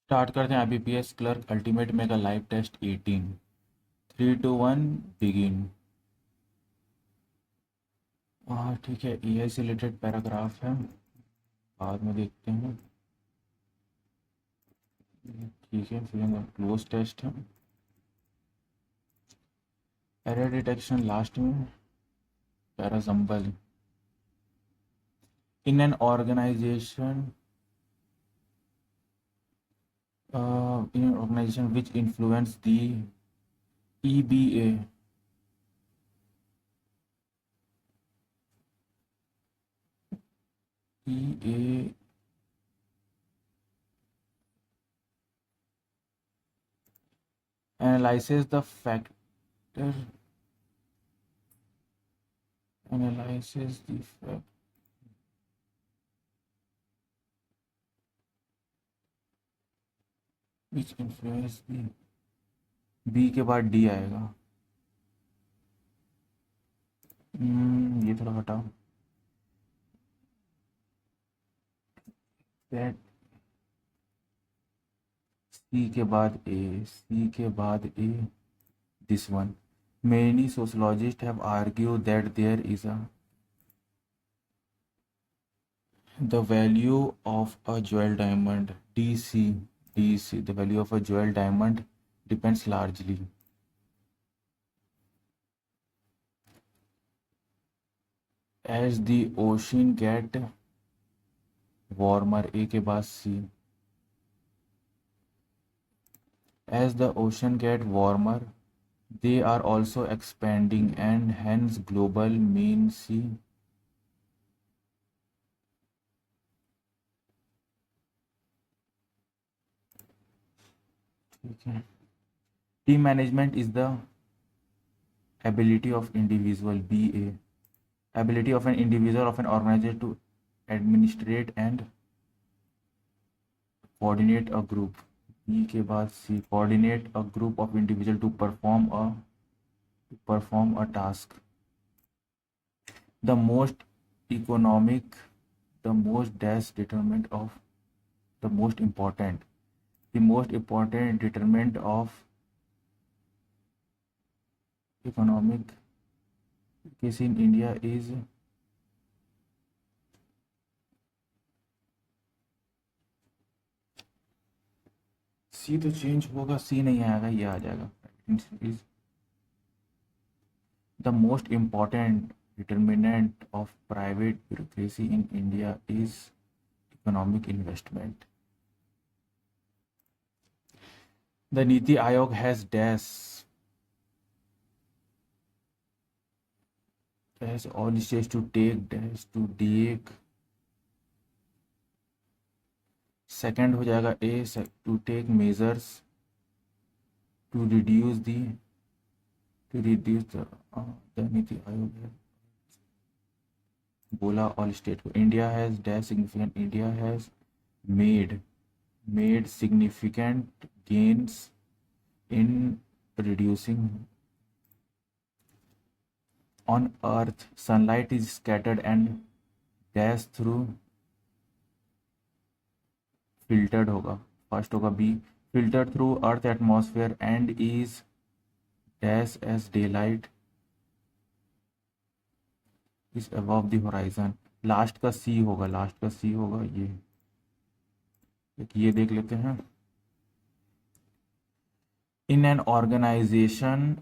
Start करते हैं। IBPS clerk ultimate mega live test 18। 3 2 1 begin. हाँ ठीक है, AI से रिलेटेड पैराग्राफ है, बाद में देखते हैं। ठीक है, फिर क्लोज टेस्ट है। एरर डिटेक्शन लास्ट में। Parajumble in an organisation which influence the EBA. EA analyzes the factor analyzes the fact which influence the B के बाद D आएगा। ये थोड़ा हटाओ। that C के बाद A, C के बाद A, this one. Many sociologists have argued that there is the value of a jewel diamond, DC, the value of a jewel diamond depends largely as the ocean get warmer, A के बाद C, as the ocean get warmer they are also expanding and hence global mean C. ठीक है। Team management is the ability of individual, BA, ability of an individual of an organization to administrate and coordinate a group, E के बाद C, coordinate a group of individual to perform a task. The most economic, the most dash determinant of the most important determinant of economic case in India is C। तो change होगा, C नहीं आएगा, ये आ जाएगा। is the most important determinant of private bureaucracy in India is economic investment. The Niti Aayog has all states to take second हो जाएगा A, to take measures to reduce the NITI Aayog है बोला all state को। India has dash significant, India has made significant gains in reducing on earth sunlight is scattered and dash through filtered होगा, first होगा B, filtered through earth atmosphere and is dash as daylight is above the horizon। Last का C होगा, ये देख लेते हैं। इन an organisation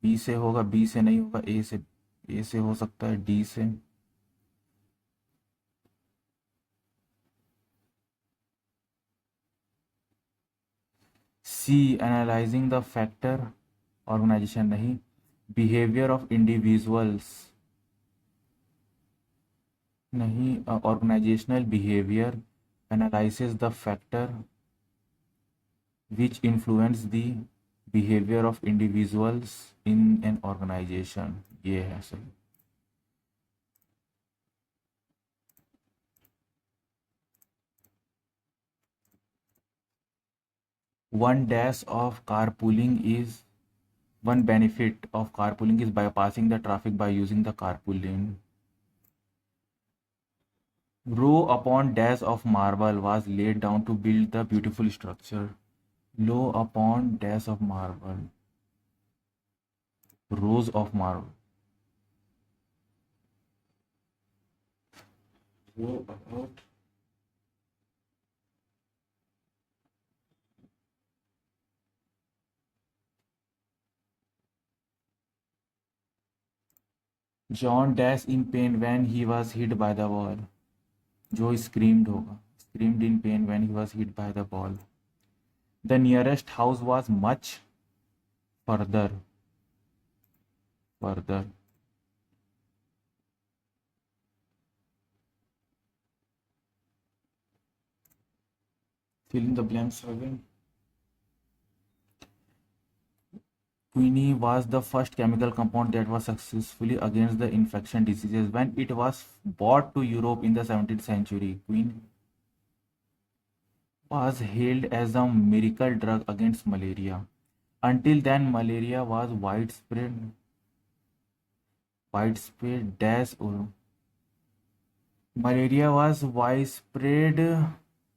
B से होगा, बी से नहीं होगा, ए से हो सकता है, डी से। C analysing the factor, organisation नहीं। बिहेवियर ऑफ इंडिविजुअल्स नहीं, organisational behaviour analysis the factor which influence the behavior of individuals in an organization, ये है सही। One dash of carpooling is one benefit of carpooling is bypassing the traffic by using the carpool lane। Row upon dash of marble was laid down to build the beautiful structure. Row upon dash of marble. Rows of marble. Row about. John dashed in pain when he was hit by the wall. Joe screamed होगा. Screamed in pain when he was hit by the ball. The nearest house was much further. Further. Fill in the blanks again. Quinine was the first chemical compound that was successfully against the infection diseases when it was brought to Europe in the 17th century. Quinine was hailed as a miracle drug against malaria. Until then, malaria was widespread dash or malaria was widespread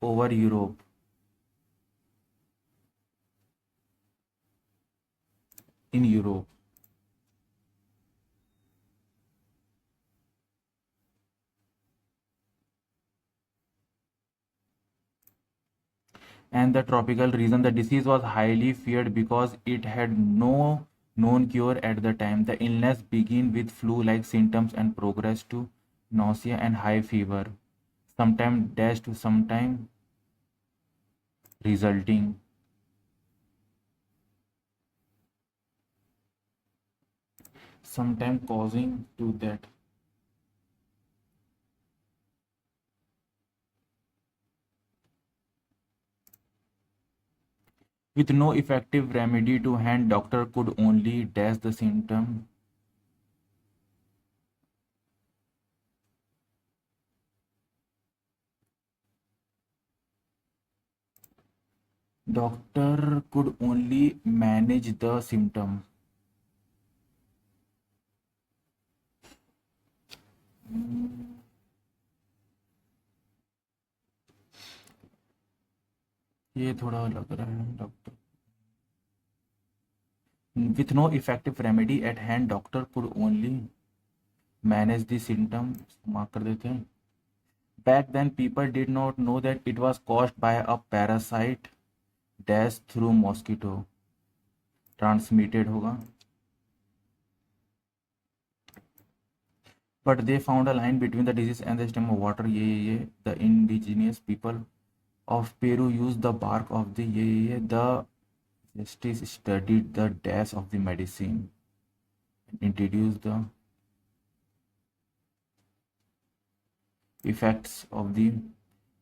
over Europe. In Europe. And the tropical region, the disease was highly feared because it had no known cure at the time. The illness began with flu-like symptoms and progressed to nausea and high fever, sometimes dashed to sometime resulting sometimes causing to death. With no effective remedy to hand, doctor could only dash the symptom. Doctor could only manage the symptom. ये थोड़ा लग रहा है doctor. With no effective remedy at hand, doctor could only manage the symptoms. Mark कर देते हैं. Back then, people did not know that it was caused by a parasite dash through mosquito. Transmitted होगा. But they found a line between the disease and the stream of water. ये. The indigenous people of Peru used the bark of the the justice studied the dash of the medicine and introduced the effects of the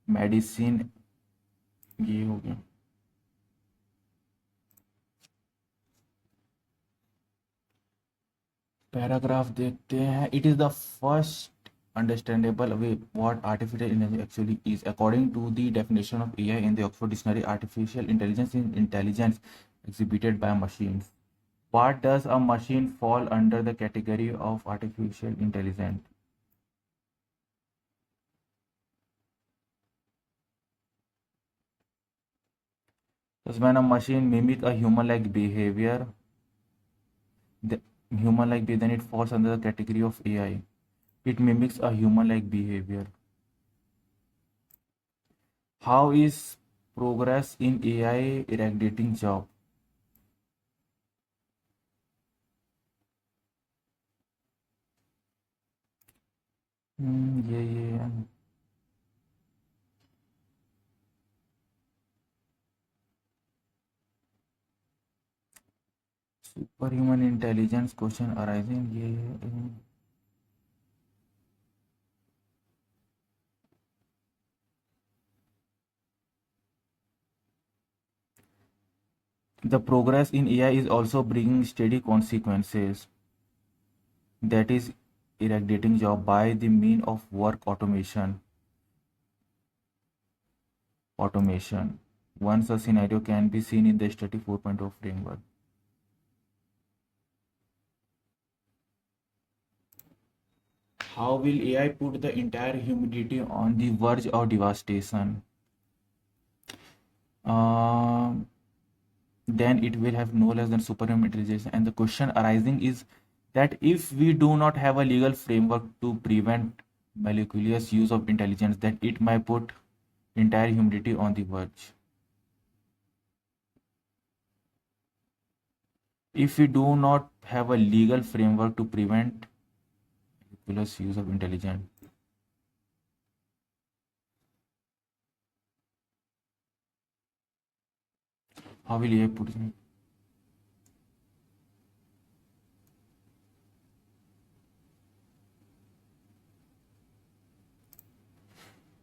medicine. ये हो गया. Paragraph देखते हैं. It is the first understandable way what artificial intelligence actually is. According to the definition of AI in the Oxford Dictionary, artificial intelligence is intelligence exhibited by machines. What does a machine fall under the category of artificial intelligence? Does when a machine mimic a human-like behavior, then it falls under the category of AI. It mimics a human-like behavior. How is progress in AI eradicating job? ये superhuman intelligence question arising. ये the progress in AI is also bringing steady consequences. That is eradicating job by the mean of work automation. One such scenario can be seen in the Study 4.0 framework. How will AI put the entire humanity on the verge of devastation? Um then it will have no less than superhuman intelligence. And the question arising is that if we do not have a legal framework to prevent malicious use of intelligence, that it might put entire humanity on the verge. If we do not have a legal framework to prevent malicious use of intelligence, how will AI put it?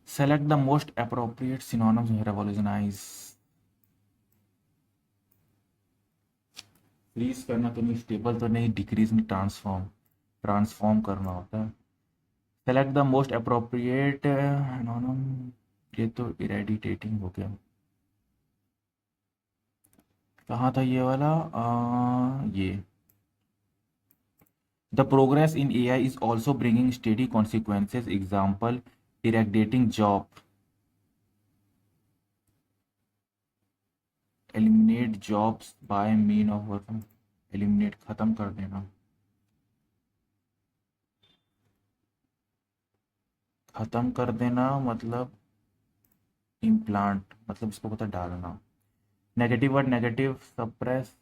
Select the most appropriate synonyms. Revolutionize. Freeze करना तो नहीं, stable तो नहीं, decrease में transform, transform करना होता है. Select the most appropriate एनोनम. ये तो इरेडिटेटिंग हो गया. कहाँ था ये वाला? ये. The progress in AI is also bringing steady consequences. Example, eradicating job, eliminate jobs by mean of work. Eliminate, खत्म कर देना. खत्म कर देना मतलब इम्प्लांट, मतलब इसको पता डालना. नेगेटिव वर्ड नेगेटिव, सप्रेस,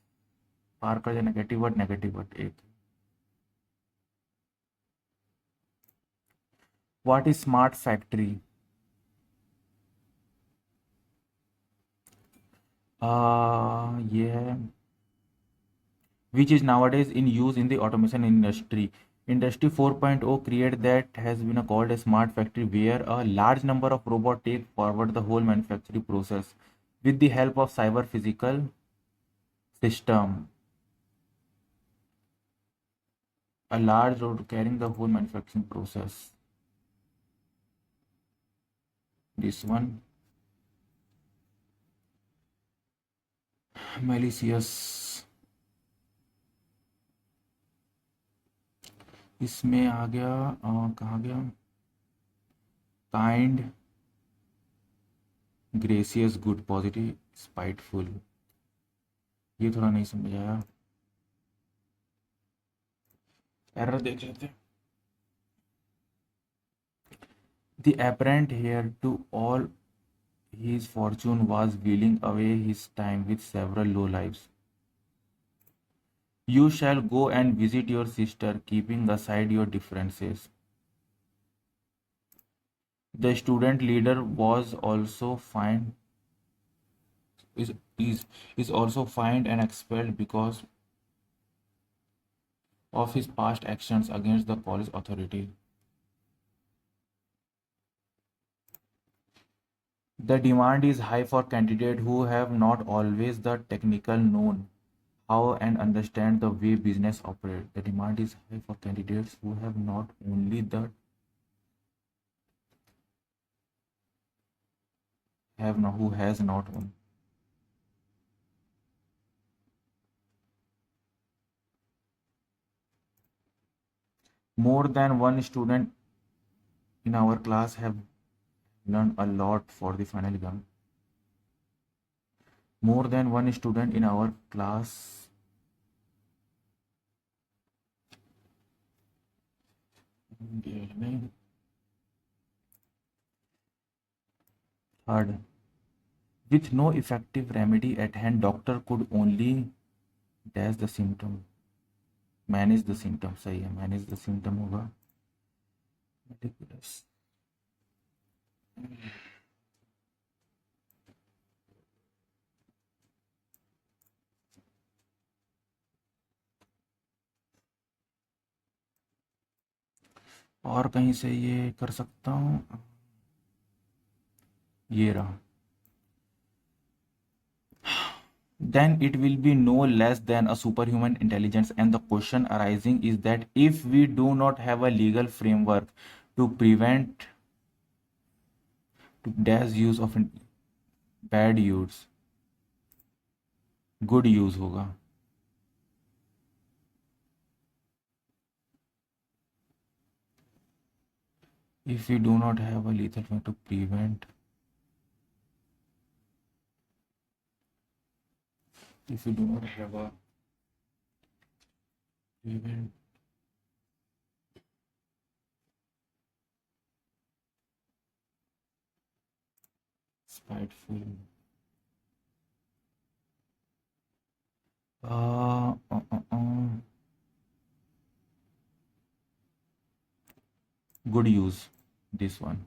पार कर दिया. नेगेटिव वर्ड एक. What is smart factory? ये है. Which is nowadays in use in the automation industry. Industry 4.0 create that has been called a smart factory, where a large number of robots take forward the whole manufacturing process with the help of cyber physical system. A large robot carrying the whole manufacturing process. This one. Malicious. इसमें आ गया, कहाँ गया? Kind, gracious, good, positive, spiteful. ये थोड़ा नहीं समझ आया. Error देख लेते हैं. The apparent heir to all his fortune was wheeling away his time with several low lives. You shall go and visit your sister, keeping aside your differences. The student leader was also fined, is, is also fined and expelled because of his past actions against the college authority. The demand is high for candidates who have not always the technical known how and understand the way business operates. The demand is high for candidates who have not only the have not who has not only. More than one student in our class have learned a lot for the final exam. More than one student in our class third. With no effective remedy at hand, doctor could only dash the symptom. Manage the symptom. सही है, manage the symptom होगा. Meticulous. और कहीं से ये कर सकता हूँ. ये रहा. Then it will be no less than a superhuman intelligence. And the question arising is that if we do not have a legal framework to prevent to dash use of bad use, good use होगा. If you do not have a lethal way to prevent, if you do not have a prevent, spiteful. Uh, uh, uh, uh. Good use. This one.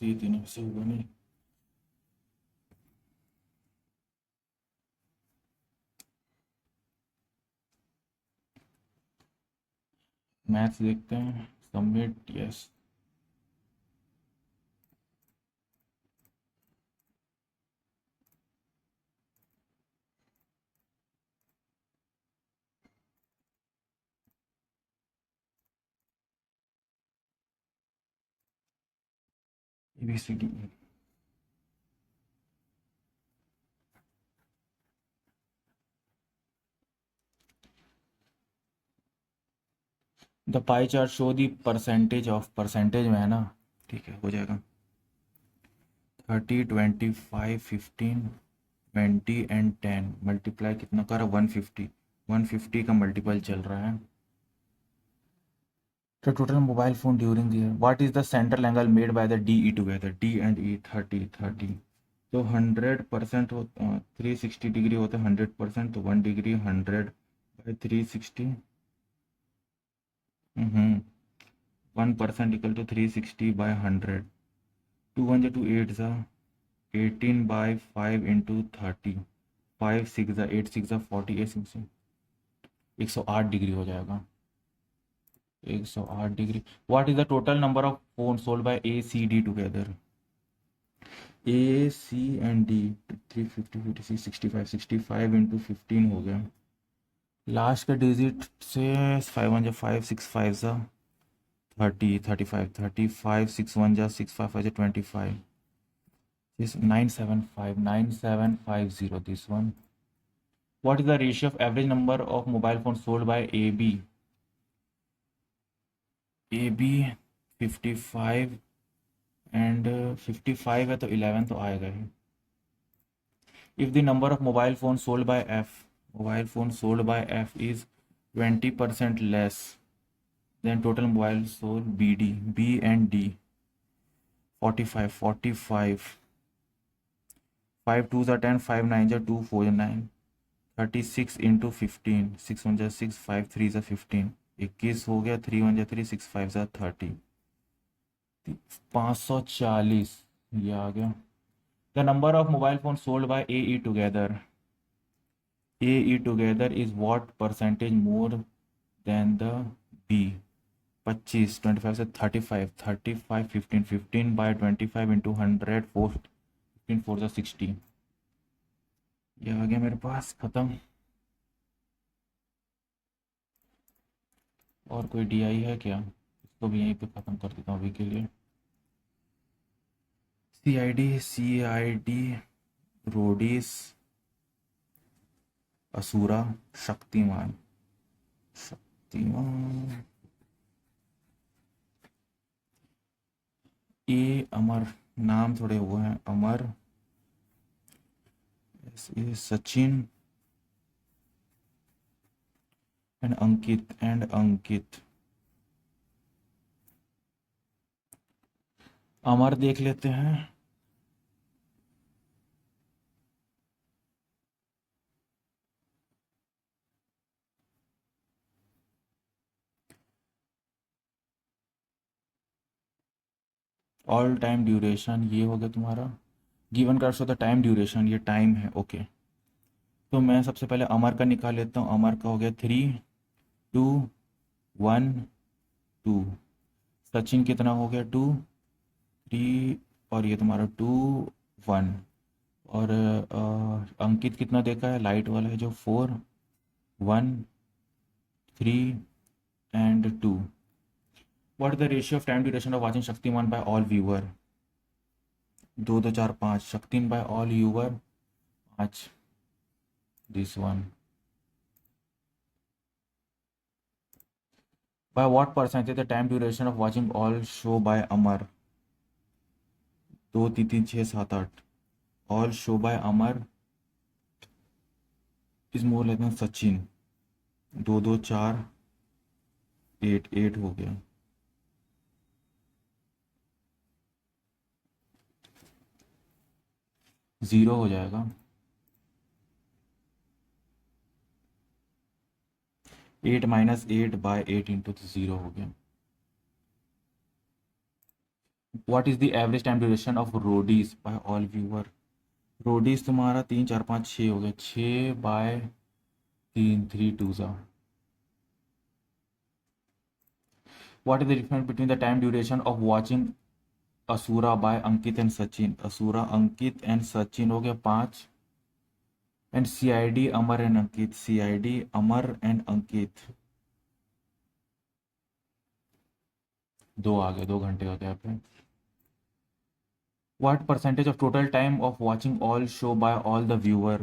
ये तीनों से होगा नहीं. Maths देखते हैं. Submit. Yes. ABCD. The pie chart show the percentage of, percentage में है ना. ठीक है, हो जाएगा. 30, 25, 15, 20 एंड 10 मल्टीप्लाई कितना कर 150. 150 का मल्टीपल चल रहा है. The total mobile phone during the year. What is the central angle made by the DE together? D and E 30, 30. तो 100% हो 360 डिग्री होता है 100%, तो 1 degree 100 by 360. 1% equal to 360 by 100. 2 1 2 8 ज़ा 18 बाई 5 इंटू 30. 5 6 ज़ा 8 6 ज़ा 40 8 6 108 डिग्री हो जाएगा. 108 degree. What is the total number of phone sold by A C D together? A C and D 350 56 65 65 into 15 हो गया. लास्ट का डिजिट से 5 1 जा 5 6 5 जा 30 35 35 6 1 जा 6 5 5 जा 25. This 9750 this one. What is the ratio of average number of mobile phones sold by AB? AB 55 and 55 है तो 11 तो आएगा ही. If the number of mobile phone sold by F is 20% less than total mobile sold B D. B and D 45 45 5 2 10 5 9 2 4 9 36 into 15 6 1 6 5 3 15 21 हो गया. 3 1 3 6 5 30. 540 ये आ गया. The number of mobile phone sold bye AE together. AE together is what percentage more than the B? 25 25 से 35 35 15 15 bye 25 into 100 4 15 4 60. ये आ गया मेरे पास. खत्म. और कोई DI है क्या? इसको भी यहीं पे ख़त्म कर देता हूँ अभी के लिए. CID Roadies Asura Shaktimaan. शक्तिमान ए अमर. नाम थोड़े हुए हैं. अमर सचिन एंड अंकित. अमर देख लेते हैं. ऑल टाइम ड्यूरेशन ये हो गया तुम्हारा. गिवन कर सो द टाइम ड्यूरेशन ये टाइम है. ओके तो मैं सबसे पहले अमर का निकाल लेता हूँ. अमर का हो गया 3 2 1 2. सचिन कितना हो गया 2 3 और ये तुम्हारा 2 1. और अंकित कितना देखा है लाइट वाला है जो 4 1 3 and 2. What the ratio of time duration of watching Shaktimaan by all viewer? 2 2 4 5. Shaktimaan by all viewer 5. This one. By what percentage the time duration of watching all show by Amar? 2 3 3 6 7 8 all show by Amar is more like than Sachin. 2 2 4 8 8 हो गया. 0 हो जाएगा. 8 minus 8 by 8 into 0 हो गया. What is the average time duration of roadies by all viewer? Roadies तुम्हारा 3 4 5 6 हो गया. 6/3 3 2 सा. What is the difference between the time duration of watching Asura by Ankit and Sachin? Asura Ankit and Sachin हो गया 5 and CID Amar and Ankit. CID Amar and Ankit 2 आ गए. 2 घंटे का गैप है. What percentage of total time of watching all show by all the viewer?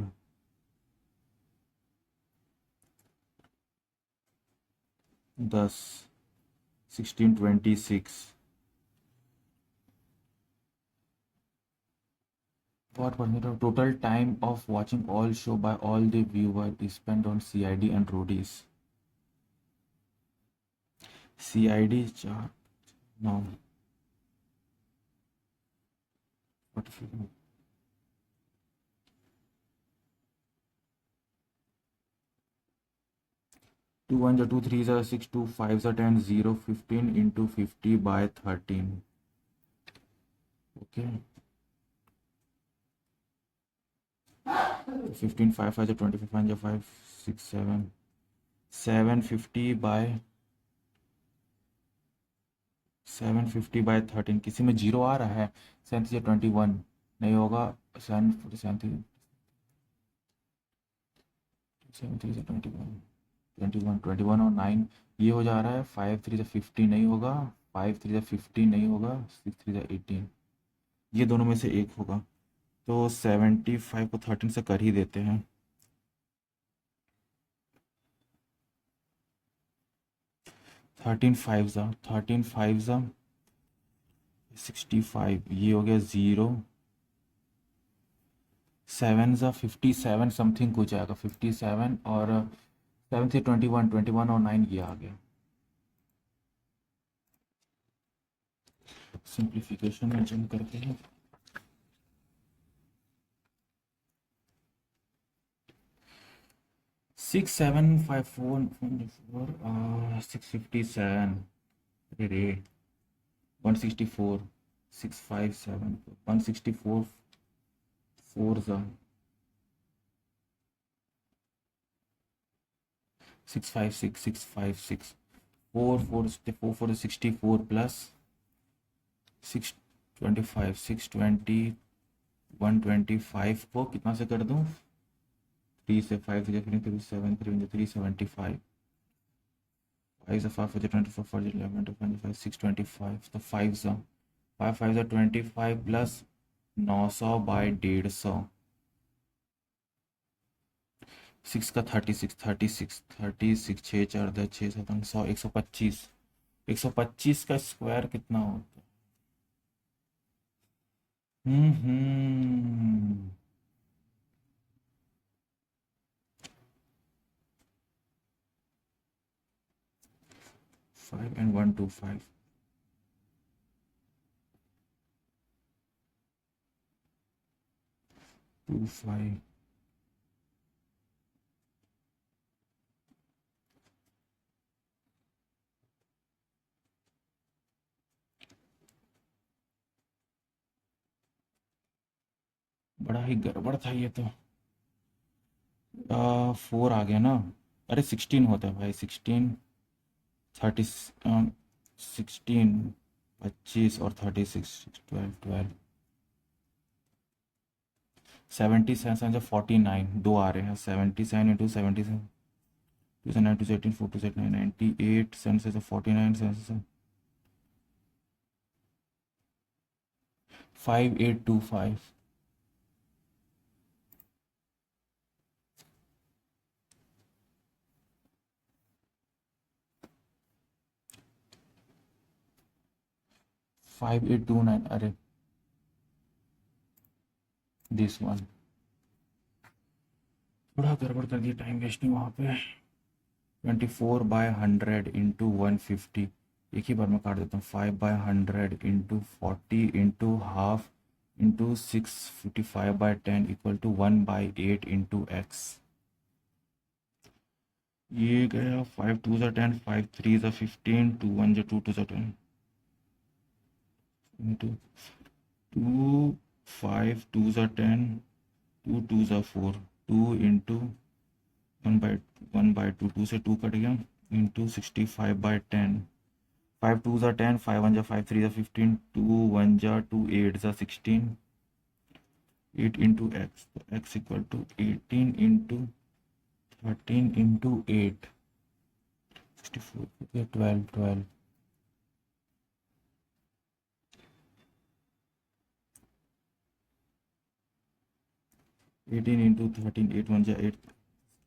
10 16 26. What percentage of total time of watching all show by all the viewer is spent on CID and roadies? CID 4 no. What if you 2 1 2 3 6 2 5 10 0 15 into 50 by 13. Okay. 15 5 5 25 5 5 6 7 750 by 750 by 13. किसी में 0 आ रहा है. 7 या 21 नहीं होगा. 7 7 7 से 21 21 21 और 9 ये हो जा रहा है. 5 3 से 50 नहीं होगा. 5 3 से 50 नहीं होगा. 6 3 से 18 ये दोनों में से एक होगा. तो 75 को 13 से कर ही देते हैं. 13 5 ज़ा 65 ये हो गया 0. 7 ज़ा 57 समथिंग कुछ आएगा. 57 और 7 से 21 और 9 ये आ गया. सिंप्लीफिकेशन में जंप करते हैं. 6 7 5 4 657 अरे 164 657 164 4 ज़ा 656 656 4 4 4 4 64 प्लस 625 620 125 को कितना से कर दूं? 3 से 5 से 3 7 3 375 5 से 5 से 24 4 11 25 625 तो 5 से 5 5 से 25 प्लस 900 बाय 150 6 का 36 36 36 6 4 10 6 7 100 125 125 का स्क्वायर कितना होता है? हम्म 5 and 1 2 5 2 5 बड़ा ही गड़बड़ था ये तो. 4 आ गया ना. अरे 16 होता है भाई. 16 30 16 25 और 36 12 12 77 से 49 दो आ रहे हैं. 77 इंटू 77 2 से 9 2 से 18 4 2 से 9 98 7 से 49 7 से 5825. 5829, अरे दिस वन थोड़ा गड़बड़ कर दिया, टाइम वेस्ट नहीं वहाँ पे। 24/100 इंटू 150, एक ही बार में काट देता हूँ। 5/100 into 40 into half into 655/10 equal to 1/8 into x. ये गया 5 2 ज़ा 10, 5 3 ज़ा 15, 2 1 ज़ा 2 2 ज़ा 10 इंटू 2 5 2 ज़ा 10, 2 2 ज़ा 4, 2 इंटू 1/2, 2 से 2 कट गया, इंटू 65/10। 5 2 ज़ा 10, 5 1 ज़ा 5 3 ज़ा 15, 2 1 ज़ा 2 8 ज़ा 16, 8 इंटू एक्स, तो x equal to 18 into 13 into 8, 64, 12 12। 18 into 13, 8 1 ज़ा 8,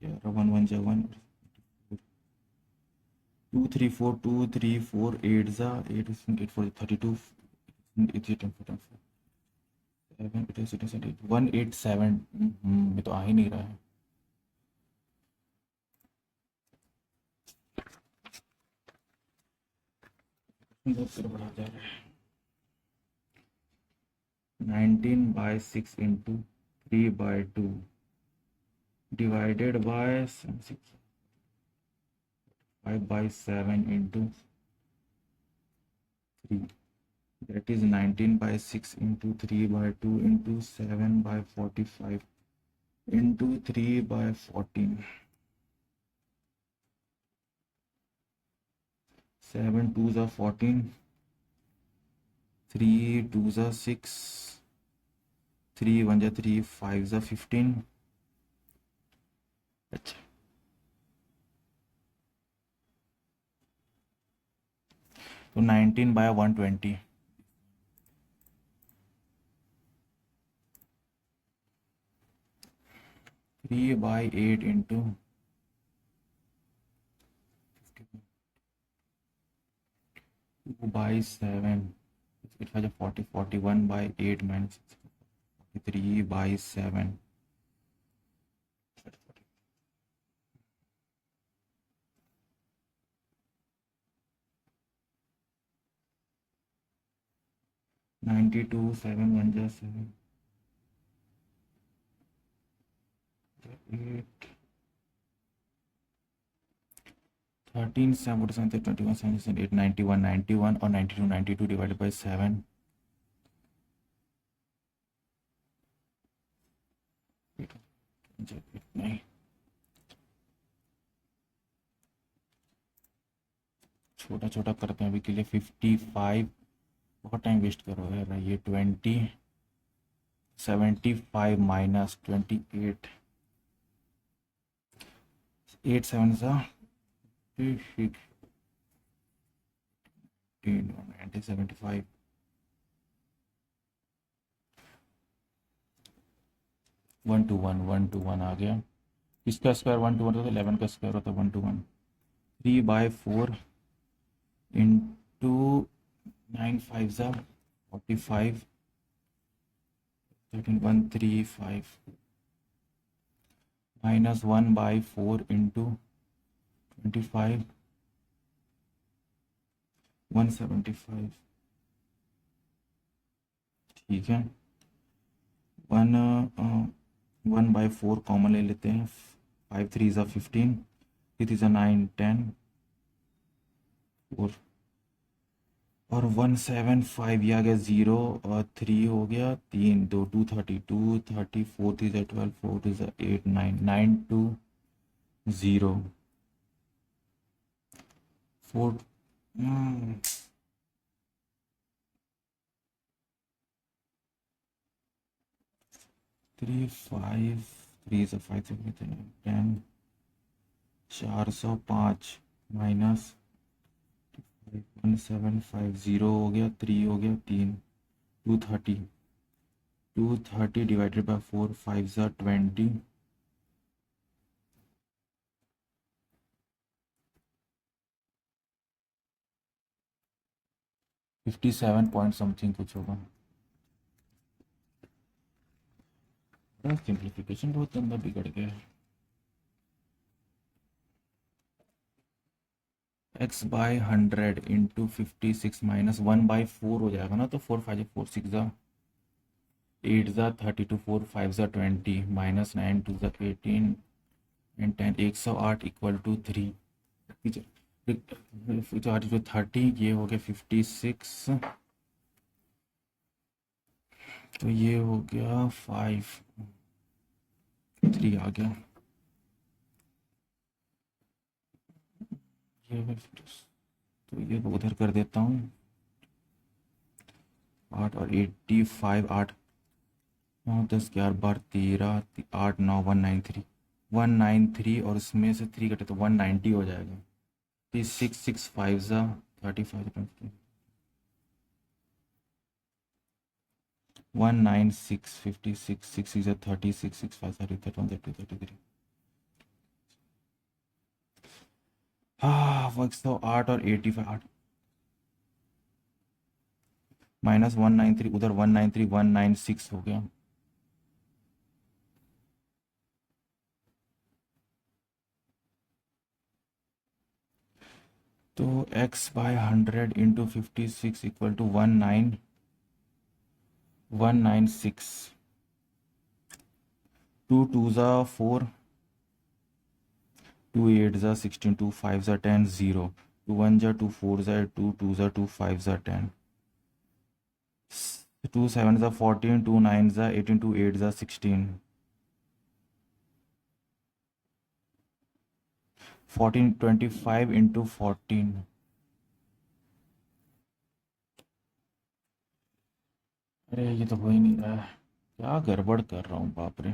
1 1 ज़ा 1, 2 3 4, 2 3 4, 8 ज़ा 8, 8 4 32, 8 10 7 187, ये तो आ ही नहीं रहा है। बहुत गड़बड़ा जा रहा है। 19/6 into 3/2 divided by 5/7 into 3, that is 19/6 into 3/2 into 7/45 into 3/14, 7 2s are 14, 3 2s are 6, 3 1s are 3, 5s are 15। अच्छा, तो 19/120, 3/8 into 2/7, it has a 40, 41/8 minus 3/7, 92, 7 1s are 7, 8, 13 7 21 7 8 91 91 और 92 92 डिवाइडेड बाय 7, नहीं छोटा छोटा करते हैं अभी के लिए। 55, बहुत टाइम वेस्ट करो यार। ये 20, 75 माइनस 28, 8 7 सा 75, 1 to 1 1 to 1 आ गया। इसका स्क्वायर 1 to 1 होता है, 11 का स्क्वायर होता है 1 to 1। 3/4 इंटू 9 5 सा 45, 13 135 माइनस 1/4 इंटू 25, 175। ठीक है, 1/4 कॉमन ले लेते हैं। 5 3 ज़ा 15, 3 ज़ा 9 10, और 175 ये आ गया 0, और 3 हो गया 3 2 230, 230 4 3 ज़ा 12, 4 2 ज़ा 8 9 9 2 0 4 3 5 3 ज़ा 5 10, 405 माइनस 1750 0 हो गया, 3 हो गया 3, 230, 230 डिवाइडेड बाय 4, 5 ज़ा 20, 57 पॉइंट समथिंग कुछ होगा। सिंप्लीफिकेशन बहुत गंदा बिगड़ गया है। एक्स बाई 100 इंटू 56 माइनस 1/4 हो जाएगा ना, तो 4 5 4 6 8 32 4 5 20 माइनस 9 2 18 एंड 10 108 इक्वल टू 3। 30 ये हो गया 56, तो ये हो गया 5 3 आ गया। ये तो ये उधर कर देता हूँ 8 और 85 8 9 10 11 12 13 8 9 193 और उसमें से 3 कटे तो 190 हो जाएगा। 6 6 5 35 196 56 6 is 36 6 5 31 32 33। हाँ 108 और 85 8 माइनस 193 उधर 193 196 हो गया। तो x by 100 into 56 equal to 19196। 2 2 4 2 8 16 2 5 10 0 2 1 2 4 2 2 2 5 10 2 7 14 2 9 18 2 8 16 14 25 into 14। अरे ये तो हो ही नहीं रहा है, क्या गड़बड़ कर रहा हूँ बाप रे।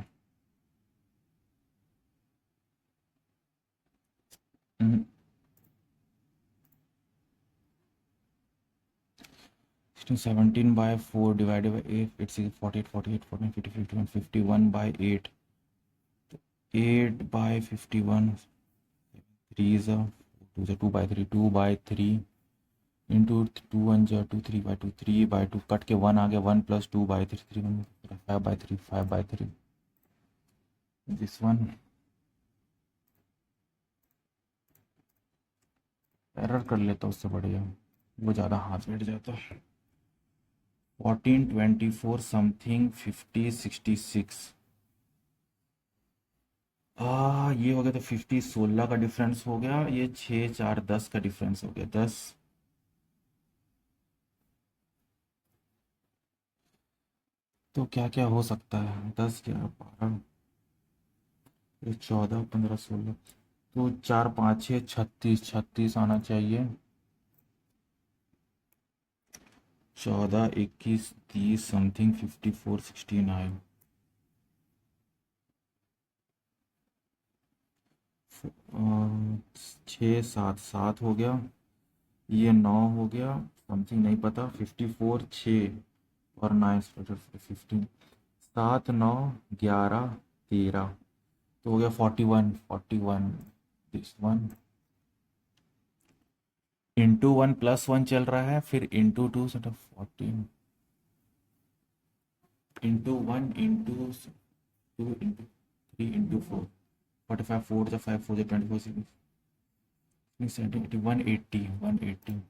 17/4 divided by 8 8 6 48 48 14 50 51 51/8 8/51 3 is 2 is 2/3 2/3 into 2 1 2 3/2 3/2 cut के 1 आ गया 1 प्लस 2/3 3 5/3 5/3 दिस वन। एरर कर लेता उससे बढ़िया, वो ज़्यादा हाथ बैठ जाता। 14 24 समथिंग 50 66। ये हो गया, तो 50 16 का डिफरेंस हो गया, ये 6 4 10 का डिफरेंस हो गया 10। तो क्या क्या हो सकता है 10 11 12 14 15 16, तो 4 5 6 36 36 आना चाहिए। 14 21 30 समथिंग 54 69। 6 7 7 हो गया, ये 9 हो गया समथिंग नहीं पता 54 6 और 9 15 7 9 11 13, तो हो गया 41 41 दिस वन। इंटू 1 प्लस 1 चल रहा है, फिर into 2 14 into 1 into 2 into 3 into 4 45 4 5 4 24 6 180 180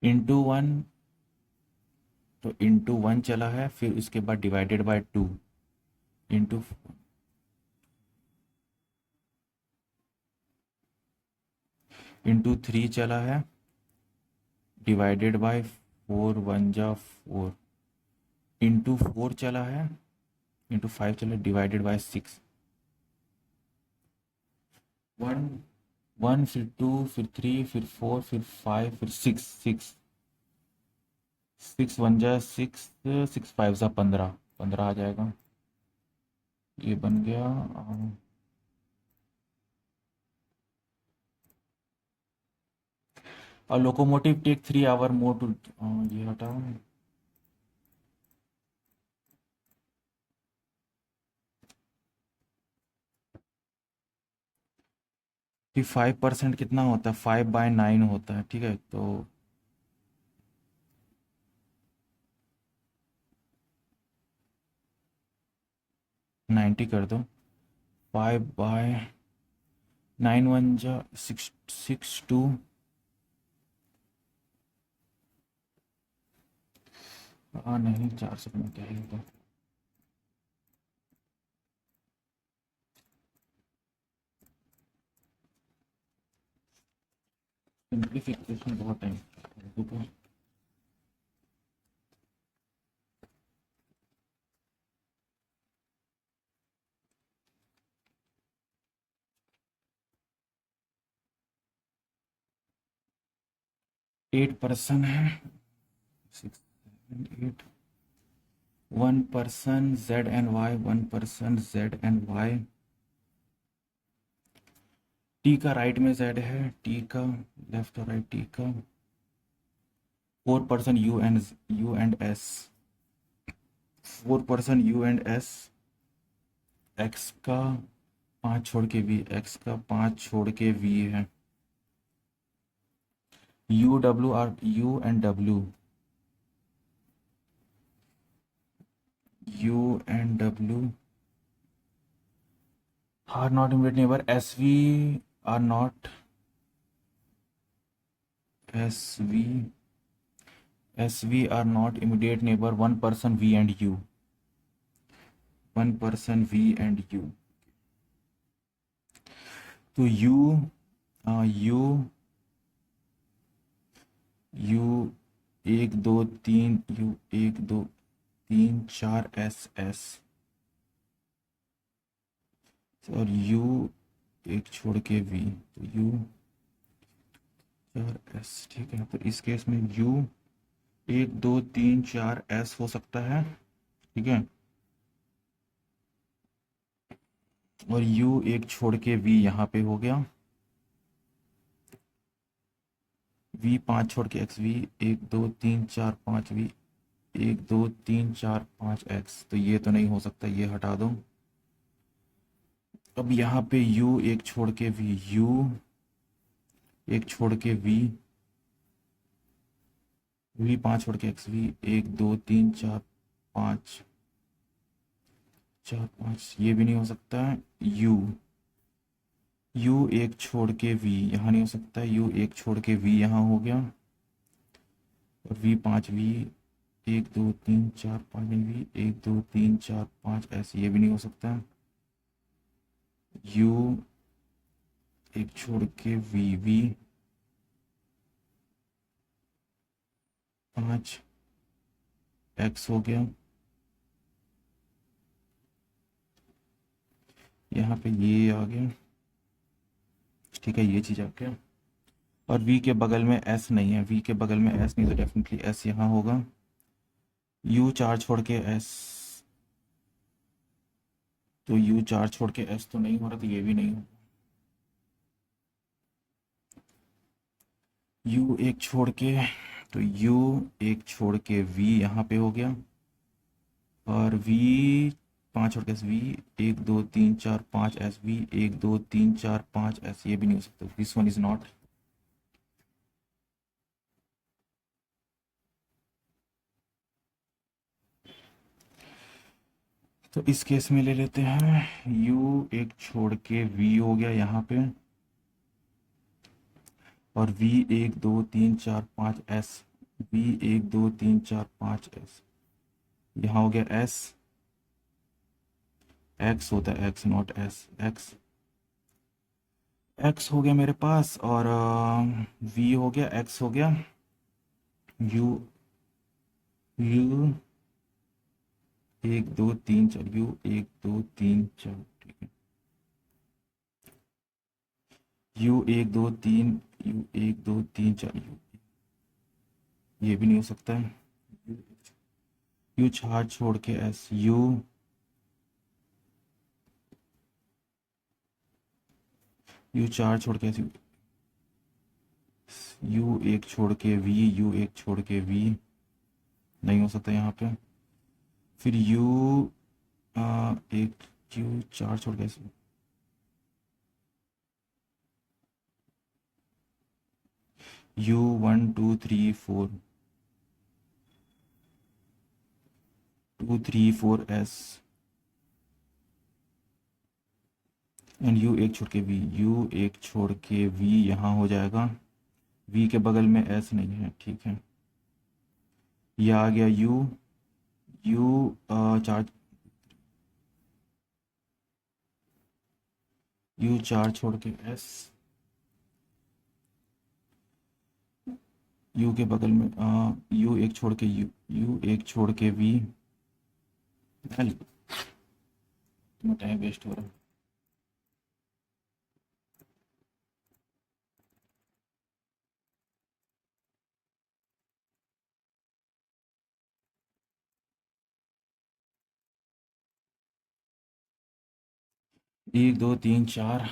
into 1, तो इंटू 1 चला है, फिर उसके बाद डिवाइडेड बाय 2 इंटू इंटू 3 चला है, डिवाइडेड बाय 4 1 4 इंटू 4 चला है, इंटू 5 चला डिवाइडेड बाय 6 1 1 फिर 2 फिर 3 फिर 4 फिर 5 फिर 6 6 6 1 6 6 5 15 15 आ जाएगा। ये बन गया और locomotive take 3 hour more to, ये हटाओ। कि 5% कितना होता है, 5/9 होता है, ठीक है। तो 90 कर दो, 5/9 वन जा 662, हाँ नहीं 400 में क्या ही होगा। सिंप्लीफिकेशन बहुत टाइम, 8% है, 6 7 8, 1% Z and Y, 1% Z and Y, T का राइट में जेड है, टी का लेफ्ट और राइट टी का, 4% U and S, 4% U and S, X का 5 छोड़ के वी, एक्स का 5 छोड़ के वी है, U W are, U and W, U and W are not immediate neighbour, S V are not, S V are not immediate neighbour, 1% V and U, 1% V and U. तो U U 1 2 3, U 1 2 3 4 S S, और U एक छोड़ के we, तो you 4 S, ठीक है। तो इस केस में यू 1 2 3 4 एस हो सकता है, ठीक है, और यू एक छोड़ के वी यहाँ पे हो गया, वी 5 छोड़ के एक्स, वी 1 2 3 4 5 वी 1 2 3 4 5 एक्स, तो ये तो नहीं हो सकता, ये हटा दो। अब यहाँ पे u एक छोड़ के v, u एक छोड़ के v, v 5 छोड़ के x, v 1 2 3 4 5 ये भी नहीं हो सकता है, u एक छोड़ के v यहाँ नहीं हो सकता है, u एक छोड़ के v यहाँ हो गया, और v 1 2 3 4 5 नहीं, v 1 2 3 4 5 ऐसे ये भी नहीं हो सकता है, u एक छोड़ के v 5 x हो गया, यहाँ पे ये आ गया, ठीक है, ये चीज़ आ गया। और v के बगल में s नहीं है, v के बगल में s नहीं, तो डेफिनेटली s यहाँ होगा, u 4 छोड़ के s, तो u 4 छोड़ के s तो नहीं हो रहा, तो ये भी नहीं होगा, u एक छोड़ के, तो u एक छोड़ के v यहाँ पे हो गया, और v 5 छोड़ के s, v 1 2 3 4 5 s, v 1 2 3 4 5 s ये भी नहीं हो सकता, दिस वन इज नॉट। तो इस केस में ले लेते हैं, u एक छोड़ के v हो गया यहाँ पे, और v 1 2 3 4 5 s, v 1 2 3 4 5 s यहाँ हो गया s, x होता है x नॉट s, x हो गया मेरे पास, और v हो गया, x हो गया, u 1 2 3 4, u 1 2 3 4, ठीक है, u 1 2 3, u 1 2 3 4, ये भी नहीं हो सकता है, u 4 छोड़ के s, u 4 छोड़ के s, u एक छोड़ के v, u एक छोड़ के v नहीं हो सकता यहाँ पे, फिर u एक, u 4 छोड़ के s, U1 2 3 4 2 3 4 S and U एक छोड़ के V, U एक छोड़ के V यहाँ हो जाएगा, V के बगल में S नहीं है, ठीक है। ये आ गया U, चार, U 4 छोड़ के S, U के बगल में U एक छोड़ के U एक छोड़ के V। टाइम वेस्ट हो रहा है। एक दो तीन चार,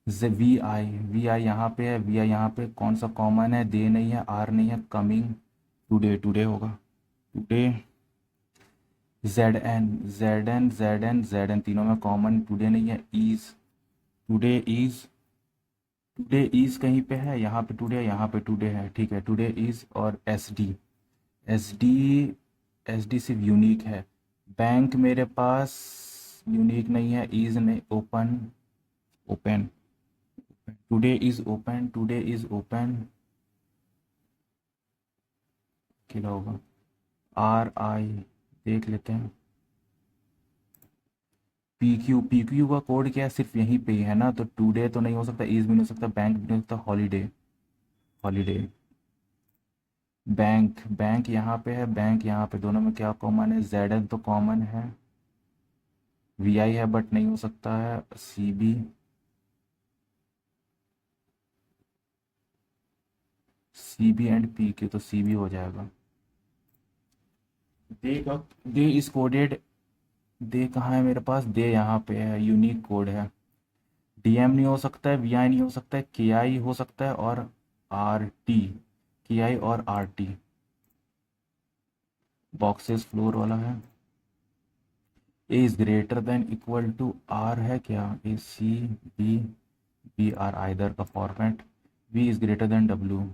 वी आई यहाँ पे है, वी आई यहाँ पे कौन सा कॉमन है, दे नहीं है, आर नहीं है, कमिंग, टुडे, टुडे होगा, टुडे। जेड एन तीनों में कॉमन, टुडे नहीं है, is, today is, today is कहीं पे है, यहाँ पे टुडे, यहाँ पे टुडे है, ठीक है, टुडे इज। और एस डी सिर्फ यूनिक है, बैंक मेरे पास यूनिक नहीं है, इज नहीं, open, open, today is open, today is open, क्या होगा, आर आई, देख लेते हैं। पी क्यू का कोड क्या है, सिर्फ यहीं पे ही है ना, तो टुडे तो नहीं हो सकता, इज भी नहीं हो सकता, बैंक भी नहीं हो सकता, हॉलीडे, हॉलीडे, बैंक, बैंक यहाँ पे है, बैंक यहाँ पे, दोनों में क्या कॉमन है, जेड एन तो कॉमन है, वी आई है बट नहीं हो सकता है, C B, C B and P Q, तो सी बी हो जाएगा। दे का, दे इज कोडेड, दे कहाँ है मेरे पास, दे यहाँ पे है, यूनिक कोड है, डीएम नहीं हो सकता है, वी आई नहीं हो सकता है, के आई हो सकता है, और आर टी, के आई और आर टी, बॉक्सेस फ्लोर वाला है। A is greater than equal to R है क्या, A C B, B are either का format, V is greater than W,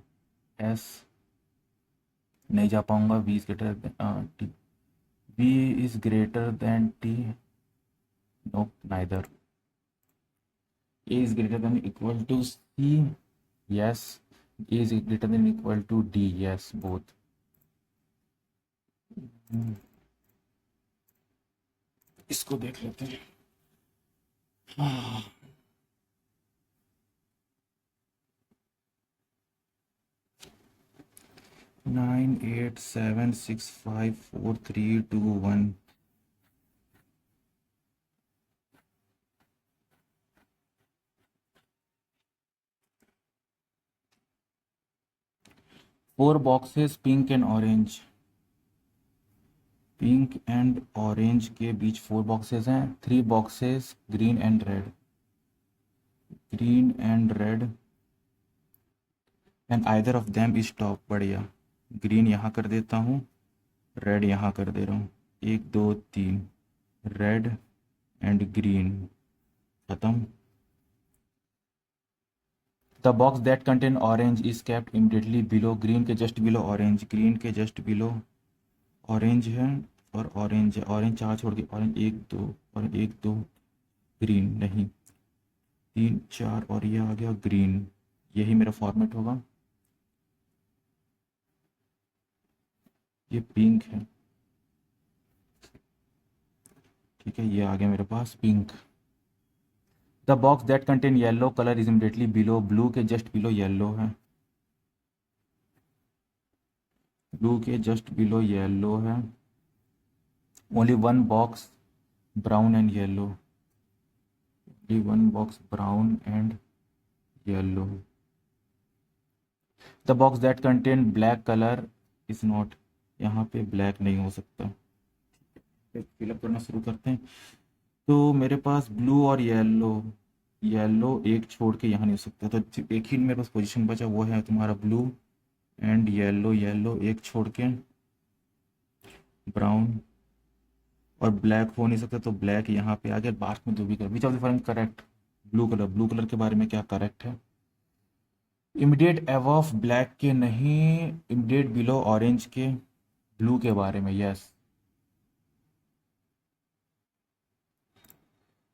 S नहीं जा पाऊंगा, V is greater than T, V is greater than T, no neither, A is greater than equal to C, yes, A is greater than equal to D, yes both. इसको देख लेते हैं। 9876543221। 4 boxes pink and orange, pink and orange के बीच 4 boxes हैं, 3 boxes green and red, green and red, and either of them is top, बढ़िया, green यहाँ कर देता हूँ, रेड यहाँ कर दे रहा हूँ, 1 2 3, रेड एंड ग्रीन, खत्म। The box that contain orange is kept immediately below green, के जस्ट बिलो ऑरेंज, ग्रीन के जस्ट बिलो ऑरेंज है, और ऑरेंज है, ऑरेंज 4 छोड़ के, ऑरेंज 1 2, और 1 2, ग्रीन नहीं, 3 4, और ये आ गया ग्रीन, यही मेरा फॉर्मेट होगा, ये पिंक है, ठीक है, ये आ गया मेरे पास pink. The box that contain yellow colour is immediately below blue, के जस्ट बिलो येलो है, ब्लू के जस्ट बिलो येलो है, only 1 box brown and yellow, only 1 box brown and yellow. The box that contain black colour is not, यहाँ पे black नहीं हो सकता, fill up करना शुरू करते हैं। तो मेरे पास ब्लू और येलो, येलो एक छोड़ के यहाँ नहीं हो सकता, तो एक ही मेरे पास पोजीशन बचा, वो है तुम्हारा ब्लू एंड येलो, येलो एक छोड़ के ब्राउन, और ब्लैक हो नहीं सकता, तो ब्लैक यहाँ पे आ गया, लास्ट में जो भी कर, which of the following correct, blue colour, blue colour के बारे में क्या करेक्ट है, इमीडिएट अबव ब्लैक के नहीं, इमीडिएट बिलो ऑरेंज के, ब्लू के बारे में, yes.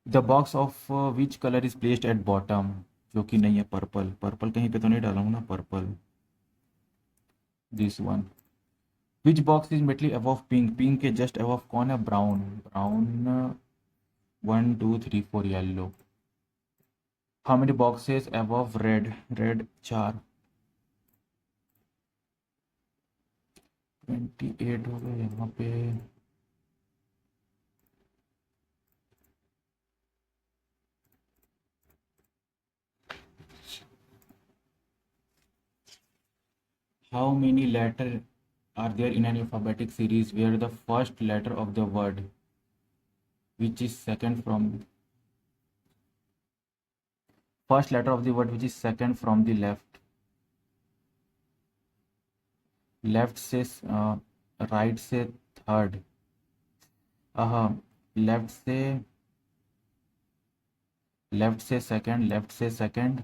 The box of which colour is placed at bottom, जो कि नहीं है पर्पल, पर्पल कहीं पे तो नहीं डाला हूँ ना purple, this one. Which box is immediately above pink, pink के जस्ट अबव कौन है, brown, brown 1 2 3 4 yellow. How many boxes above red, red 4, 28 हो गए यहाँ पे। How many letter are there in an alphabetic series where the first letter of the word which is second from first letter of the word which is second from the left, left से right से third, left से, left से second, left से second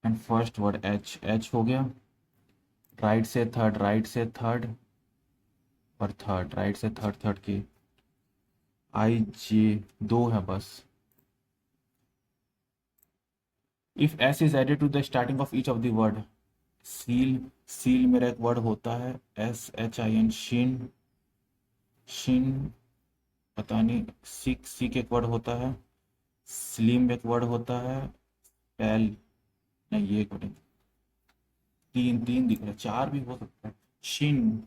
and first word H, H हो गया। Right से third, right से third और थर्ड, राइट से थर्ड, थर्ड की आई जे, दो है बस। If S is added to the starting of each of the word, seal, seal मेरा एक वर्ड होता है, S H I N, shin, shin पता नहीं, सिक, सिक एक वर्ड होता है, स्लिम एक वर्ड होता है, पैल नहीं, ये एक वर्ड, तीन, तीन दिख रहा है, चार भी हो सकता है, शिन,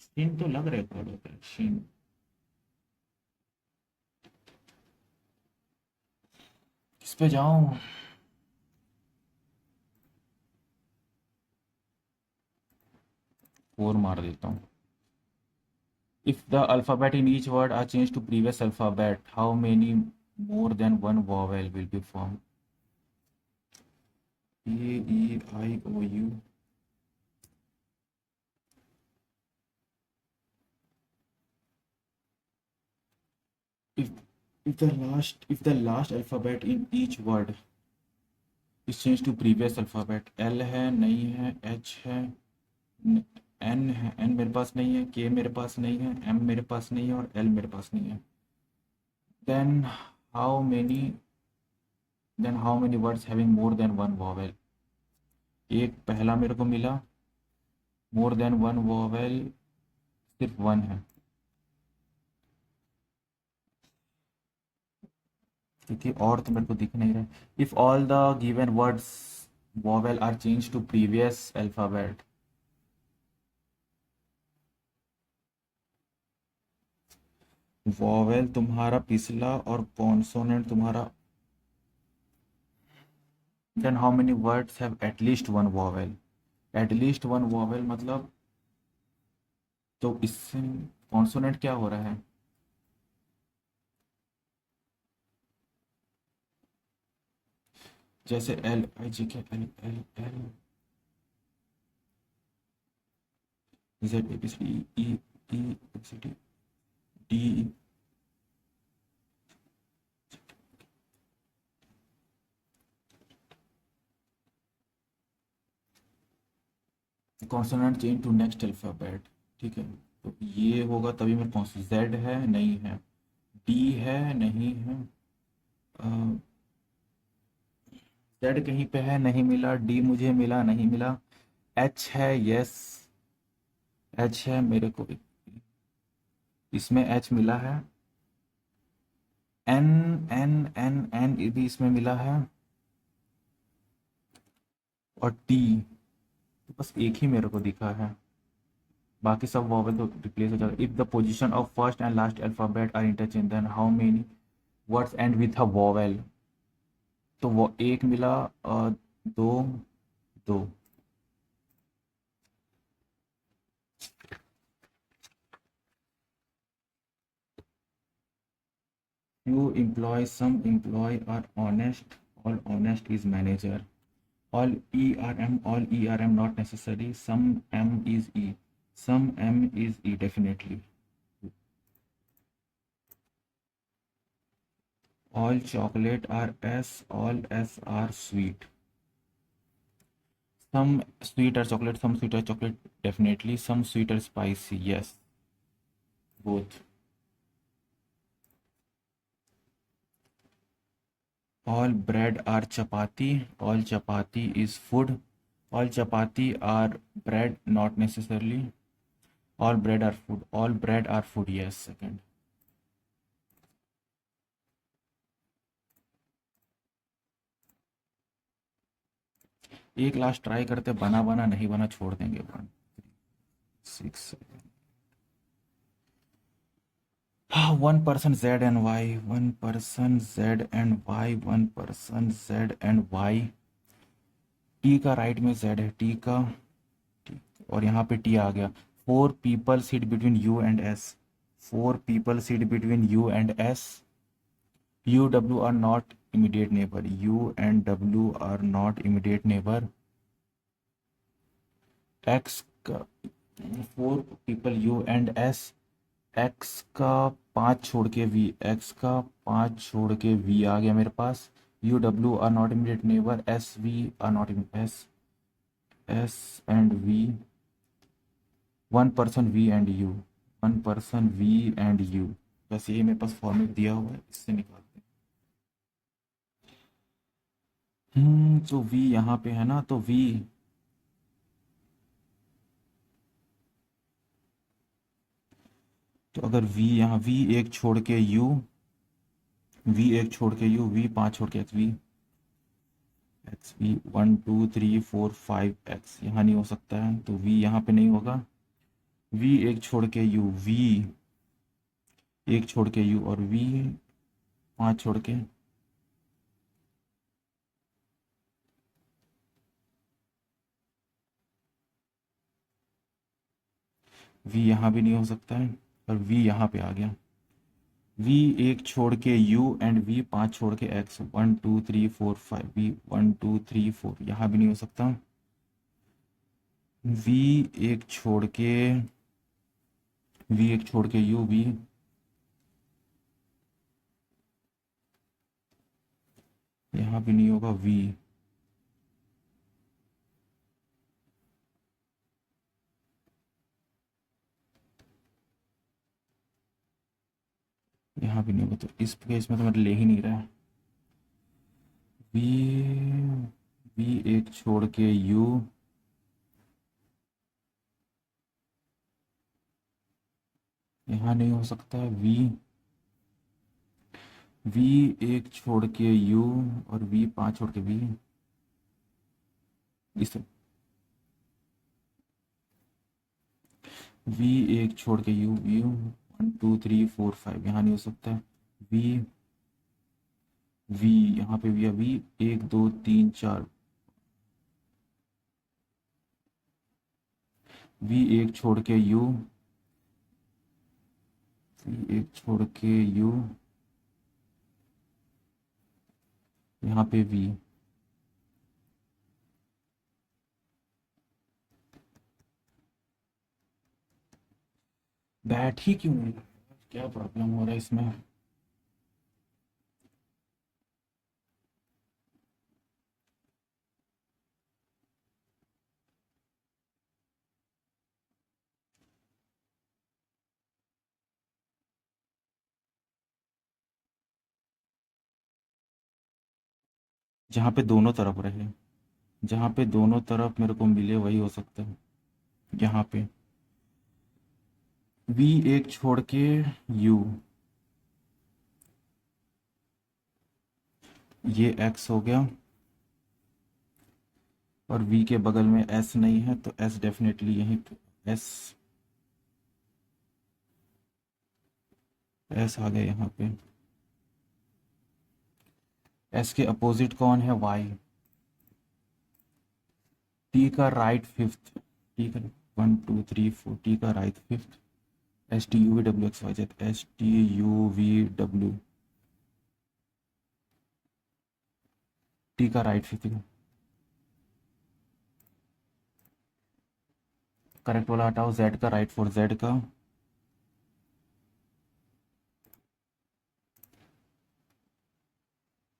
शिन तो लग रहा है एक वर्ड होता है, शिन। किस पे जाऊं, 4 मार देता हूँ। If the alphabet in each word are changed to previous alphabet, how many more than one vowel will be formed? A, E, I, O, U. If if the last alphabet in each word is changed to previous alphabet, L है, नहीं है, H है, N है, N मेरे पास नहीं है, K मेरे पास नहीं है, M मेरे पास नहीं है और L मेरे पास नहीं है, then how many then how many words having more than one vowel? एक पहला मेरे को मिला, मोर देन वन वोवेल सिर्फ वन है, ठीक है, और तो मेरे को दिख नहीं रहा। If all the given words vowel are change to previous alphabet, vowel तुम्हारा पिछला और कॉन्सोनेंट तुम्हारा, then how many words have at least one vowel, at least one vowel मतलब, तो इससे कॉन्सोनेंट क्या हो रहा है, जैसे L I G K, L L L, Z A B C D E, E C D D, consonant change to next alphabet, ठीक है, तो ये होगा तभी मेरे पास, जेड है नहीं है, डी है नहीं है, जेड कहीं पे है नहीं मिला, डी मुझे मिला नहीं मिला, एच है, यस एच है मेरे को, इसमें एच मिला है, एन, एन एन एन भी इसमें मिला है और टी, तो बस एक ही मेरे को दिखा है, बाकी सब वॉवेल तो रिप्लेस हो जाएगा। If the position of first and last alphabet are interchange then how many words end with a vowel, तो वो एक मिला, दो, दो। Few employees, some employee are honest, all honest is manager, all ERM not necessary, some M is E, some M is E definitely, All chocolate are S, all S are sweet. Some sweet are chocolate, some sweet are chocolate, definitely. Some sweet are spicy, yes, both. All bread are chapati, all chapati is food. All chapati are bread, not necessarily. All bread are food, all bread are food, yes, second. एक last try करते, बना बना नहीं बना छोड़ देंगे। 1 6 one person Z and Y, one person Z and Y, one person Z and Y. T का right में Z है, T का T, और यहाँ पे T आ गया। 4 people sit between U and S. 4 people sit between U and S. U W are not immediate neighbor. U and W are not immediate neighbor. X का 4 people U and S. X का 5 छोड़ के V, X का 5 छोड़ के V आ गया मेरे पास। U W are not immediate neighbor. S V are not immediate. S and V. One person V and U. One person V and U. बस यही मेरे पास फॉर्मेट दिया हुआ है, इससे निकालते हैं। तो V यहाँ पे है ना, तो V, तो अगर V यहाँ V एक छोड़ के U, V एक छोड़ के U, V 5 छोड़ के X, V X V 1 2 3 4 5 X यहाँ नहीं हो सकता है, तो V यहाँ पे नहीं होगा। V एक छोड़ के U, V एक छोड़ के U और V 5 छोड़ के, V यहाँ भी नहीं हो सकता है, और V यहाँ पे आ गया। V एक छोड़ के U एंड V 5 छोड़ के X 1 2 3 4 5 V 1 2 3 4 यहाँ भी नहीं हो सकता। V एक छोड़ के V एक छोड़ के U, V यहाँ भी नहीं होगा। V यहाँ भी नहीं होगा, तो इस केस में तो मतलब ले ही नहीं रहा है। V V एक छोड़ के U, यहाँ नहीं हो सकता है। V एक छोड़ के U और V 5 छोड़ के V, इस V एक छोड़ के U, U 1 2 3 4 5 यहाँ नहीं हो सकता है। V यहाँ पे भी है, V 1 2 3 4, V एक छोड़ के U, V एक छोड़ के U, यहाँ पे V। बैठ ही क्यों नहीं रहा है? क्या प्रॉब्लम हो रहा है इसमें? जहाँ पे दोनों तरफ रहे, जहाँ पे दोनों तरफ मेरे को मिले वही हो सकता है। यहाँ पे V एक छोड़ के U, ये X हो गया, और V के बगल में S नहीं है, तो S डेफिनेटली यहीं पे S, S आ गया यहाँ पे। S के अपोजिट कौन है? Y। T का राइट फिफ्थ, T का 1 2 3 4, T का right fifth, S T U V W X Y Z, S T U V W, T का राइट फिफ्थ, करेक्ट वाला हटाओ, Z का राइट फोर, Z का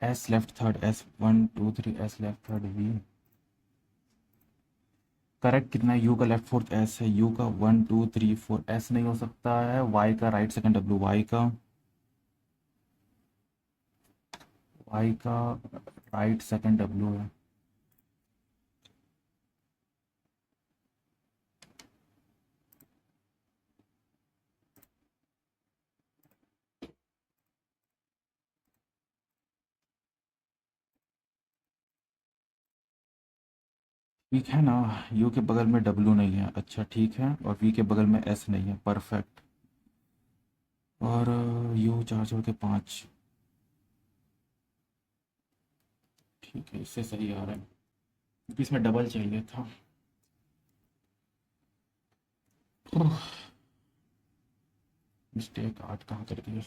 S left third, S one two three, S left third V. Correct कितना है? U का left fourth S है, U का one two three four, S नहीं हो सकता है। वाई का राइट सेकंड डब्ल्यू, वाई का राइट सेकंड डब्ल्यू है। ठीक है ना? यू के बगल में डब्ल्यू नहीं है, अच्छा ठीक है, और वी के बगल में एस नहीं है, परफेक्ट। और यू चार जोड़ के पाँच, ठीक है, इससे सही आ रहा है क्योंकि इसमें डबल चाहिए था। मिस्टेक आठ कहाँ कर दिया।